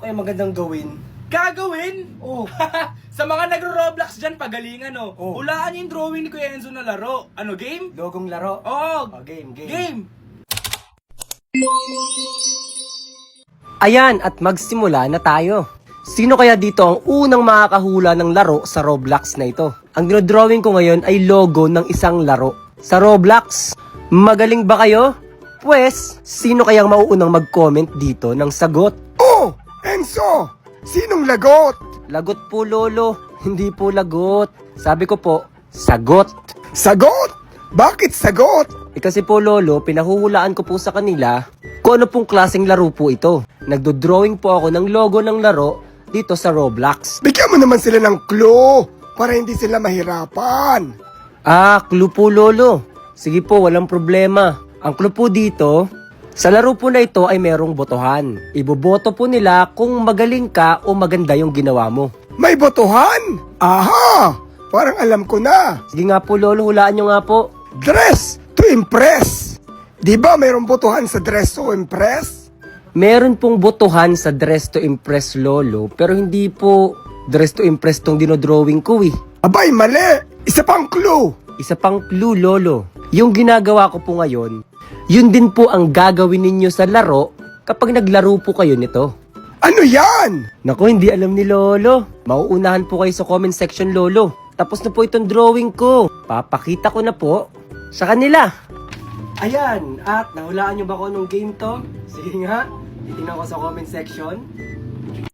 Ay, magandang gawin. Gagawin? Oh, Sa mga nagro-Roblox dyan, pagalingan oh. Oh. Hulaan yung drawing ni Kuya Enzo na laro. Ano, game? logong laro. Oo, Oh, game. game. Ayan, at magsimula na tayo. Sino kaya dito ang unang makakahula ng laro sa Roblox na ito? Ang dinodrawing ko ngayon ay logo ng isang laro. Sa Roblox, magaling ba kayo? Pwes, sino kayang mauunang mag-comment dito ng sagot? Oh! Enzo! Sinong lagot? Lagot po, Lolo. Hindi po lagot. Sabi ko po, sagot. Sagot? Bakit sagot? Kasi po, Lolo, pinahuhulaan ko po sa kanila kung ano pong klaseng laro po ito. Nagdo-drawing po ako ng logo ng laro dito sa Roblox. Bigyan mo naman sila ng clue para hindi sila mahirapan. Clue po, Lolo. Sige po, walang problema. Ang clue po dito, sa laro po na ito ay merong botohan. Iboboto po nila kung magaling ka o maganda yung ginawa mo. May botohan? Aha! Parang alam ko na. Sige nga po, Lolo, hulaan nyo nga po. Dress to impress. Di ba mayroong botohan sa dress to impress? Meron pong botohan sa Dress to Impress, Lolo, pero hindi po Dress to Impress tong dinodrawing ko eh. Abay, mali. Isa pang clue. Isa pang clue, Lolo. Yung ginagawa ko po ngayon, yun din po ang gagawin ninyo sa laro kapag naglaro po kayo nito. Ano yan? Naku, hindi alam ni Lolo. Mauunahan po kayo sa comment section, Lolo. Tapos na po itong drawing ko. Papakita ko na po sa kanila. Ayan, at nahulaan nyo ba kung anong game to? Sige nga, titignan ko sa comment section.